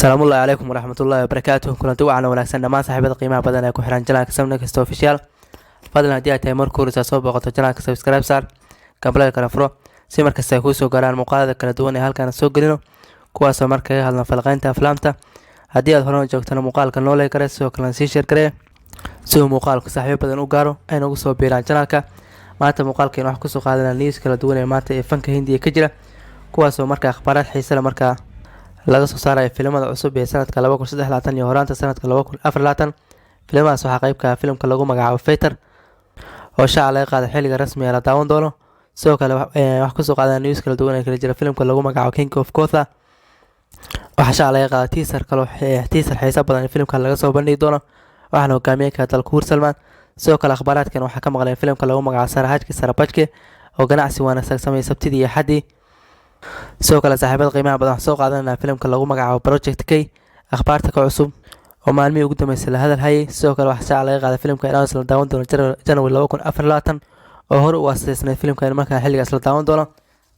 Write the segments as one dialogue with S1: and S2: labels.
S1: السلام الله عليكم ورحمة الله وبركاته. كنت وعنا wanaagsan dhamaan saaxiibada qiimaha badan ee ku xiran channelka Samna Kasta Official. Fadlan haddii ay tahay markii hore soo booqato channelka subscribe saar, gambaleelka kala furo si markasta ay kuu soo gaaraan muuqaalada kala duwan ee halkaan soo gelino kuwaasoo markaa ka hadlan falqaynta aflaamta. Haddii aad horena joogtana muuqaalka noo leey kare sidoo kale sii share garee si uu muuqaalku saaxiibo badan u gaaro ayna ugu soo biiraan channelka. Maanta muuqaalkeen wax ku soo qaadanaa news kala duwan ee maanta ee fanka Hindiya ka jira kuwaasoo markaa akhbaaraad xiiso leh markaa laga soo saaray filimada cusub ee sanadka 2023 iyo horaanta sanadka 2024. Filimadaas waxaa qayb ka ah filimka lagu magacaabo Fighter oo shaaca laga qaaday xilliga rasmiga ah la daawan doono. Sidoo kale wax ku soo qaadanaa news kala duwan ee kala jira filimka lagu magacaabo King of Kotha waxaa shaaca laga qaaday teaser xiiso badan ee filimka laga soo bandhigi doono waxaana hogaamiyay ka Dalkuur Salmaan. sidoo kale akhbaaraadkan waxaa ka maqlay filimka lagu magacaabo Sarahajki oo ganacsi wanaagsan sameeyay Sabtidii iyo Axaddii. sidoo kale saaxiibada qiimaha badan waxaa soo qaadanaa filimka lagu magacaabo Project K akhbaarta ka cusub oo maalmihii ugu dambeysay la hadal hayay. sidoo kale waxaa shaaca laga qaaday filimka Inaas la daawan doono January 2024 oo hore u asaasnay filimka in markaa xilligaas la daawan doono.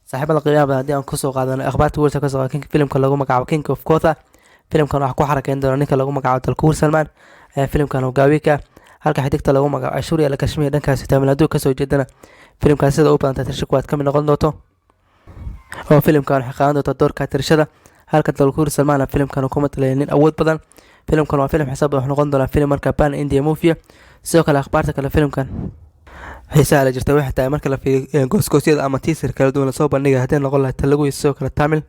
S1: saaxiibada qiimaha badan haddii aan ku soo qaadano akhbaarta warsa ka soo qaadan filimka lagu magacaabo King of Kotha. filimkan waxaa ku xarakeyn doona ninka lagu magacaabo Dalkuur Salmaan ayaa filimkan hogaamiyay halka xidigta lagu magacaabo Ashuriya la Kashmir dhankaas Tamil Nadu ka soo jeedana filimkaas sida u badan tirasho kuwaad ka mid noqon doonto oo filimkan waxay qaadan doontaa doorka tirashada halka Dalkuur Salmaan filimkan kuma talay nin awood badan. filimkan waa filim xisaab wax noqon doona filim markaa pan India movie. sidoo kale akhbaarta kale filimkan xiisaha la jirta waxay tahay marka la fiiriyo gooskoosyada ama teaser kala duwan soo bandhiga hadii noqon lahayd Telugu iyo sidoo kale Tamil.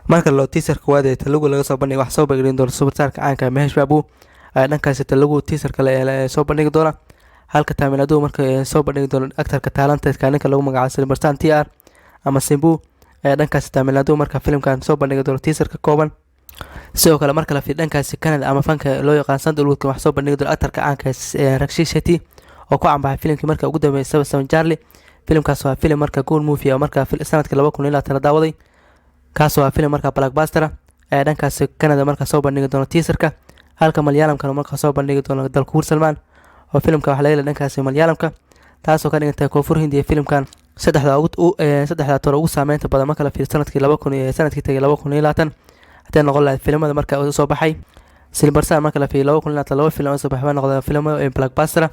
S1: marka loo teaser kuwaad ee Telugu laga soo bandhigo wax soo bandhigin doona superstarka caanka Mahesh Babu ay dhankaas Telugu teaser kale ee soo bandhigi doona halka Tamil Nadu marka soo bandhigi doona actorka talented-ka ninka lagu magacaabo Silverstar TR ama Simbu ee dhankaas Tamil Nadu marka filimkan soo bandhigi doona teaser ka kooban. sidoo kale marka la fiiriyo dhankaas Canada ama fanka loo yaqaan Sandalwood wax soo bandhigi doona actorka caanka Rakshit Shetty oo ku cambaxay filimkii marka ugu dambeysay Seven Charlie. filimkaas waa filim marka cool movie oo marka sanadka 2020 daawaday kaas waa filim marka blockbuster ee dhankaas Canada marka soo bandhigi doona teaserka halka Malayalamka marka soo bandhigi doona Dalkuur Salmaan oo filimka wax laga leeyahay dhankaas Malayalamka taasoo ka dhigantay koonfur Hindiya. filimkan saddexda toor ugu saameynta badan marka la fiiriyo sanadkii 2020 hadii noqon lahayd filimada marka uu soo baxay Silverstar marka la fiiriyo 2022 filim oo soo baxay noqday filimada blockbuster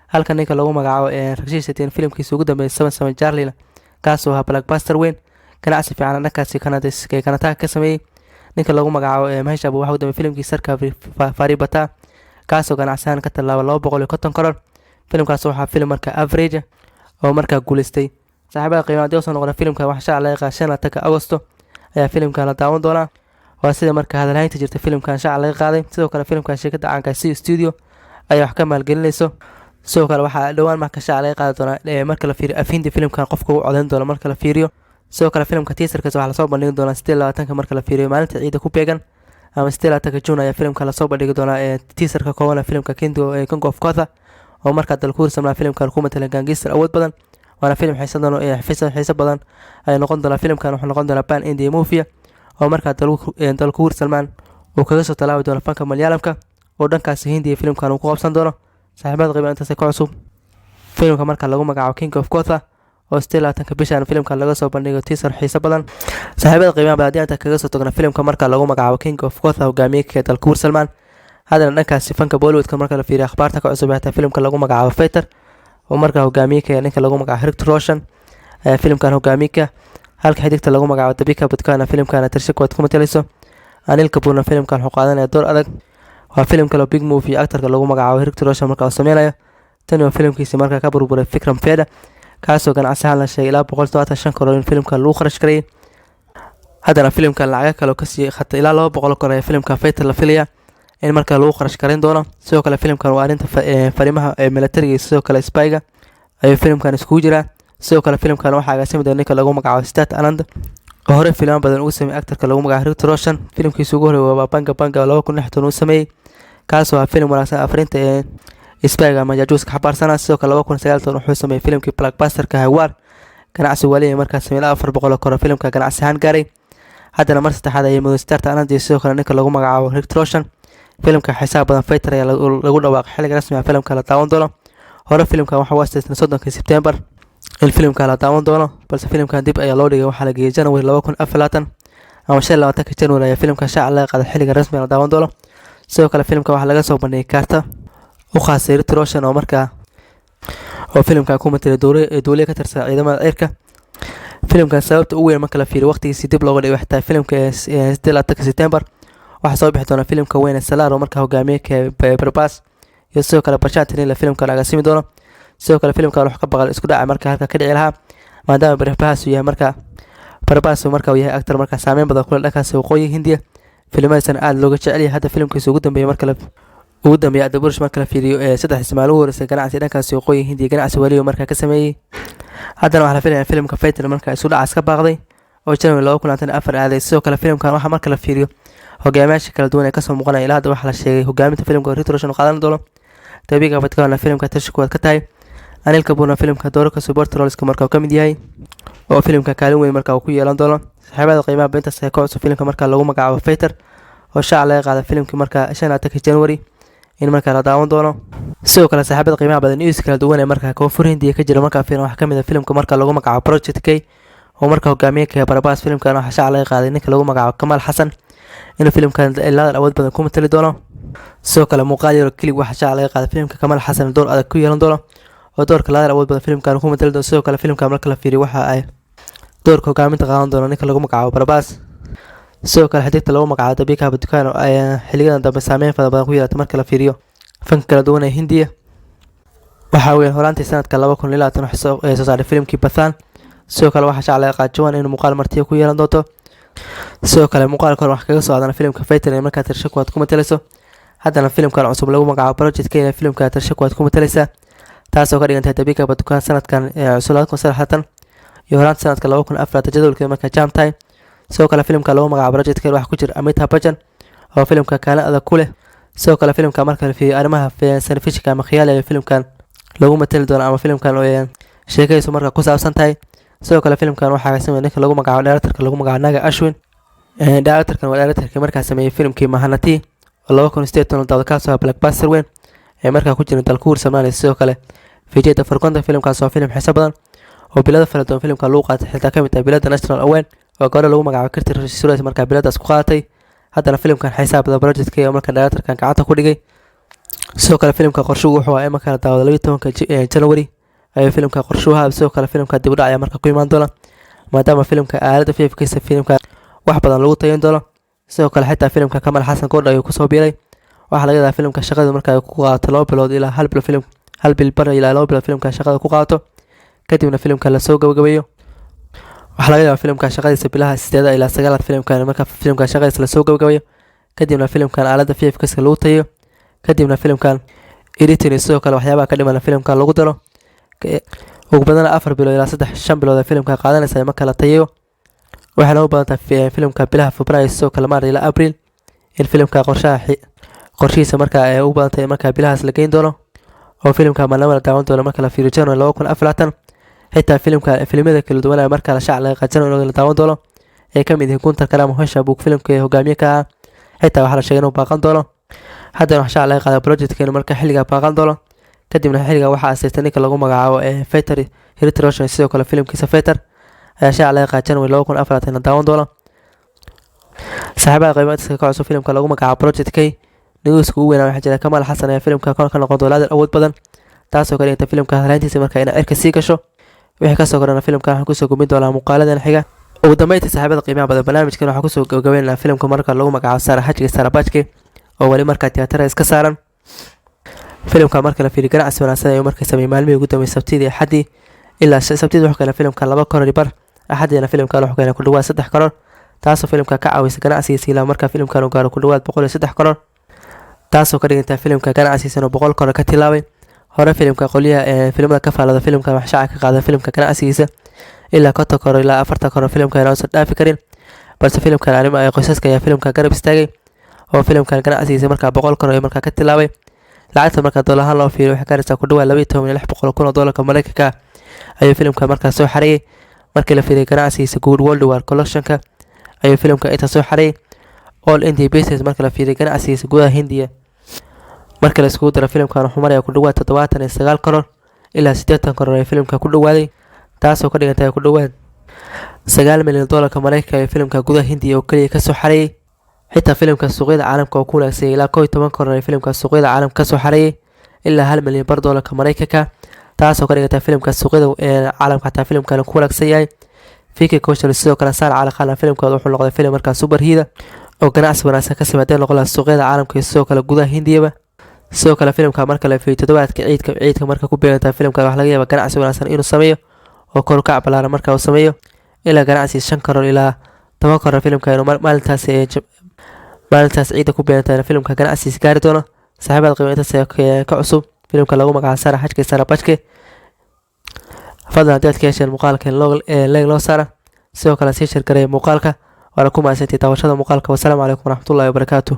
S1: halka ninka lagu magacaabo Rakshit Shetty filimkiisa ugu dambeeyay Seven Charlie kaas oo ah blockbuster weyn ganacsi fiican dhankaas Canada ka sameeyay. ninka lagu magacaabo Mahesh Babu waxa uu dambeeyay filimkiisa Sarka Faribata kaas oo ganacsi ahaan ka talaaba 250 karoor. filimkaas waxaa filim marka average oo marka guuleystay. saaxiibada qiimaha soo noqona filimka wax shaac laga qaaday 15 Agoosto ayaa filimka la daawan doona waa sida marka hadalhaynta jirta filimkan shaac laga qaaday. sidoo kale filimkan shirkadda caanka Studio ayaa wax ka maalgelinayso. sidoo kale waxaa dhawaan marka shaac laga qaaday doona marka la fiiriyo Afindi filimkan qofka uu codeyn doono marka la fiiriyo. sidoo kale filimka teaserkaas waxaa la soo bandhigi doona 28 marka la fiiriyo maalinta ciida ku beegan ama 28 June ayaa filimka la soo bandhigi doona teaserka kooban filimka King of Kotha oo marka Dalkuur Salmaan filimkan ku matalan gangster awood badan waana filim xiiso badan ay noqon doona. filimkan wuxuu noqon doona pan India movie oo marka Dalkuur Salmaan uu kaga soo talaabi doono fanka Malayalamka oo dhankaas Hindiya filimkan uu ku qabsan doono. saaxiibada qiimaha intaas ka cusub filimka marka lagu magacaabo King of Kotha oo 28 bishan filimka laga soo bandhigo teaser xiiso badan. saaxiibada qiimaha badan inta kaga soo tagna filimka marka lagu magacaabo King of Kotha hogaamiyay ka Dalkuur Salmaan hadana dhankaas fanka Bollywood marka la fiiriyo akhbaarta ka cusub ee filimka lagu magacaabo Fighter oo marka hogaamiyay ka ninka lagu magacaabo Hrithik Roshan filimkan hogaamiyay ka halka xidigta lagu magacaabo Deepika Padukone filimkan tirasho kuwaad kuma talayso. Anil Kapoor filimkan wuxuu qaadanaya door adag waa filimka big movie actorka lagu magacaabo Hrithik Roshan marka uu sameeyo tan waa filimkiisa marka ka burburay Vikram Vedha kaasoo ganacsi ahaan la sheegay ilaa 175 karoor in filimka lagu kharash gareeyay. haddana filimkan lacag kale oo ka sii khatay ilaa 200 karoor ee filimka Fighter la filaya in marka lagu kharash gareyn doono. sidoo kale filimkan waa arinta fariimaha military sidoo kale spy-ga ay filimkan isku jiraan. sidoo kale filimkan waxaa agaasimi doona ninka lagu magacaabo Siddharth Anand oo hore filim badan ugu sameeyay actorka lagu magacaabo Hrithik Roshan. filimkiisa ugu horeeyay waa Banga 2016 uu sameeyay kaas oo filim wanaagsan afarinta spy-ga ama jaajuuska xabaarsanaa. sidoo kale 2019 wuxuu sameeyay filimkii blockbuster-ka Hawar ganacsi waliya markaas sameeyay 400 karoor filimka ganacsi ahaan gaaray. haddana mar saddexaad ayay Siddharth Anand iyo sidoo kale ninka lagu magacaabo Hrithik Roshan filimka xisaab badan Fighter ayaa lagu dhawaaqay xilliga rasmiga filimka la daawan doono. hore filimkan waxa uu asteesnay 30 September in filimka la daawan doono balse filimkan dib ayaa loo dhigay waxaa la geeyay January 2024 ama 25 January ayaa filimka shaaca laga qaaday xilliga rasmiga ah daawan doono. sidoo kale filimka waxaa laga soo bandhigay kaarta u khaasay Rit Roshan oo markaa filimka ku matala dowladda ka tirsan ciidamada cirka. filimkan sababta ugu weyn marka la fiiriyo waqtigiisa dib looga dhigay waxtaa filimka 16 September waxaa soo bixi doona filimka weyn ee Salaar oo markaa hogaamiye Barbas iyo sidoo kale Bashatin la filimka laga simi doono. sidoo kale filimkan wuxuu ka baqal isku dhaca markaa halka ka dhici lahaa maadaama Barbas uu yahay markaa Barbas markaa uu yahay actor markaa saameyn badan ku leh dhankaas waqooyiga Hindiya. filimadiisana aad looga jecel yahay hadda filimkiisa ugu dambeeyay Aadam Burush marka la fiiriyo 3 ismaal ugu horeysay ganacsi dhankaas waqooyiga Hindiya ganacsi waliyo markaa ka sameeyay. haddana waxaa la filayaa filimka Fighter markaa isu dhacaas ka baaqday oo January 2024 aaday. sidoo kale filimkan waxaa marka la fiiriyo hogaamiyaasha kala duwan ee ka soo muuqanaya ilaa hadda waxaa la sheegay hogaaminta filimka Rit Roshan qaadan doono. Dabiga Badkaana filimka Tashi kuwaad ka tahay Anil Kapoorna filimka doorka support roles markaa ka mid yahay oo filimka kaalin weyn markaa ku yeelan doono. saaxiibada qiimaha beenta seekooda filimka markaa lagu magacaabo Fighter oo shaaca laga qaaday filimka markaa 25 January in markaa la daawan doono. sidoo kale saaxiibada qiimaha badan news kala duwan ee markaa koonfur Hindiya ka jira markaa filim wax ka mid ah filimka markaa lagu magacaabo Project K oo markaa hogaamiye ka Barbas filimkan waxa shaaca laga qaaday ninka lagu magacaabo Kamal Hassan inuu filimkan ilaa awood badan ku matali doono. sidoo kale muuqaal yar clip waxa shaaca laga qaaday filimka Kamal Hassan door adag ku yeelan doono oo doorka laada awood badan filimkan ku matali doono. sidoo kale filimka marka la fiiriyo waxa ay doorka hogaaminta qaadan doono ninka lagu magacaabo Barbas. sidoo kale xigta lagu magacaabo Dabiga Badkaana ay xilligan dambe saameyn badan ku yeelatay marka la fiiriyo fanka kala duwan ee Hindiya. waxa weeye horaantii sanadka 2020 ee soo saaray filimkii Pathan. sidoo kale waxa shaaca laga qaaday Jawan inuu muuqaal martiyo ku yeelan doono. sidoo kale muuqaalkan wax kaga soo aadan filimka Fighter ee markaa Tashi kuwaad ku matalayso. haddana filimkan cusub lagu magacaabo Project K ee filimka Tashi kuwaad ku matalaysa taasoo ka dhigantay Dabiga Badkaana sanadkan 2023 iyo horaantii sanadka 2004 jadwalkeeda markaa jam tahay. sidoo kale filimka lagu magacaabo Project K waxa ku jira Amitabh Bachchan oo filimka kaalin adag ku leh. sidoo kale filimka marka la fiiriyo arrimaha science ama khiyaal ee filimkan lagu matali doono ama filimkan oo sheekayso markaa ku saabsan tahay. sidoo kale filimkan waxaa sameeyay ninka lagu magacaabo directorka lagu magacaabo Naga Ashwin. directorkan waa directorkii markaa sameeyay filimkii Mahanati oo 2018 daawada ka soo blockbuster weyn ee markaa ku jira dalkuur Soomaaliya. sidoo kale Vijay Devarkonda filimkaas waa filim xiiso badan oo bilada fala doon filimka lagu qaatay xitaa ka mid ah bilada National Award oo goor lagu magacaabo Kirti Suresh markaa biladaas ku qaadatay. haddana filimkan xisaab badan Project K oo markaa directorkan gacanta ku dhigay. sidoo kale filimka qorshuhu wuxuu ahaa markaa daawada 12 January ayuu filimka qorshuha. sidoo kale filimka dib u dhac ayaa markaa ku imaan doona maadaama filimka aalada fiifkiisa filimka wax badan lagu tayin doono. sidoo kale xitaa filimka Kamal Hassan Goodha ayuu ku soo biiray. waxaa laga yaabaa filimka shaqada markaa ku qaato 2 bilood ilaa 1 bil filim 1 bil bar ilaa 2 bilood filimka shaqada ku qaato kadibna filimka la soo gabagabeeyo. waxaa laga yaabaa filimka shaqadiisa bilaha 8 ilaa 9 filimkan markaa filimka shaqadiisa la soo gabagabeeyo kadibna filimkan aalada fiifkiisa lagu tayo kadibna filimkan editing. sidoo kale waxyaabaha ka dhiman filimkan lagu daro ugu badan 4 bilood ilaa 5 bilood filimka qaadanaysa marka la tayo. waxaana u badan tahay filimka bilaha Febraayo sidoo kale Maarch ilaa April in filimka qorshihiisa markaa ay u badan tahay markaa bilahaas la geyn doono oo filimka maalmo la daawan doono marka la fiiriyo January 2024. xitaa filimada kala duwan ee markaa la shaac laga qaadan oo la daawan doono ee ka mid ah Guntar Karam Hosha book filimka hogaamiye ka ah xitaa waxa la sheegay inuu baaqan doono. haddana waxa shaac laga qaaday Project K markaa xilliga baaqan doono kadibna xilliga waxa asaystay ninka lagu magacaabo Fighter Rit Roshan. sidoo kale filimkiisa Fighter ayaa shaac laga qaaday January 2024 daawan doono. saaxiibada qiimaha ka cusub filimka lagu magacaabo Project K newska ugu weyn waxa jira Kamal Hassan ee filimka ka noqon doona awood badan taasoo ka dhigtay filimka halaantiisa markaa in cirka sii gasho. wixii ka soo korana filimka waxa ku soo gudbin doona muuqaaladan xiga. ugu dambeyntii saaxiibada qiimaha badan barnaamijkan waxa ku soo gabagabeynaa filimka markaa lagu magacaabo Sara Bachke oo wali markaa tiyaatarada iska saaran. filimka marka la fiiriyo ganacsi wanaagsan ayuu markaa sameeyay maalmihii ugu dambeeyay Sabtidii Axadii ilaa Sabtidii wuxuu keenay filimka 2 karoor bar. Axadiina filimka wuxuu keenay ku dhawaad 3 karoor taasoo filimka ka caawisa ganacsigiisa ilaa markaa filimkan uu gaaro ku dhawaad 103 karoor taasoo ka dhigantay filimka ganacsigiisa 100 karoor ka tilaabay. hore filimka qoliyaha filimada ka faalada filimka wax shaaca ka qaaday filimka ganacsigiisa ilaa 50 karoor ilaa 40 karoor filimka inaan soo dhaafi karin balse filimkan anima ay qoysaska ayaa filimka garab istaagay oo filimkan ganacsigiisa markaa 100 karoor markaa ka tilaabay. lacagta markaa doolahan loo fiiriyo waxa ka rasa ku dhawaad 12,600,000 Mareykanka ayuu filimka markaa soo xareeyay. markii la fiiriyo ganacsigiisa Good World War Collection-ka ayuu filimka inta soo xareeyay. All Indie Business marka la fiiriyo ganacsigiisa gudaha Hindiya marka la isku daro filimkan wuxuu marayaa ku dhawaad 79 karoor ilaa 80 karoor ee filimka ku dhawaaday taasoo ka dhigantay ku dhawaad $9 milyan Mareykanka ee filimka gudaha Hindiya oo kaliya kasoo xareeyay. xitaa filimka suuqyada caalamka oo ku wanaagsan ilaa 11 koror ee filimka suuqyada caalamka kasoo xareeyay ilaa $1 milyan Mareykanka, taasoo ka dhigata filimka suuqyada caalamka xataa filimkan ku wanaagsan yahay. Vicky Kaushal sidoo kale Sara Ali Khan filimkooda wuxuu noqday filim markaa super hit oo ganacsi wanaagsan ka sameeyay noqon suuqyada caalamka iyo sidoo kale gudaha Hindiyaba. sidoo kale filimka marka la fiiriyo toddobaadka ciidka marka ku beegantaa filimka wax laga yaabaa ganacsi wanaagsan inuu sameeyo oo kor u kac ballaaran marka uu sameeyo ilaa ganacsi 5 koror ilaa 10 koror filimka inuu maalintaas ciida ku beegantaa filimka ganacsi gaari doono. saaxiibada qiimaynta ka cusub filimka lagu magacaabo Sara Hajke Sara Bajke, fadlan haddii aad ka hesheen muuqaalkan leeg loo saara, sidoo kale sii share gareeya muuqaalka. waana ku mahadsantihiin daawashada muuqaalka. wassalaamu calaykum waraxmatullaahi wabarakaatuh.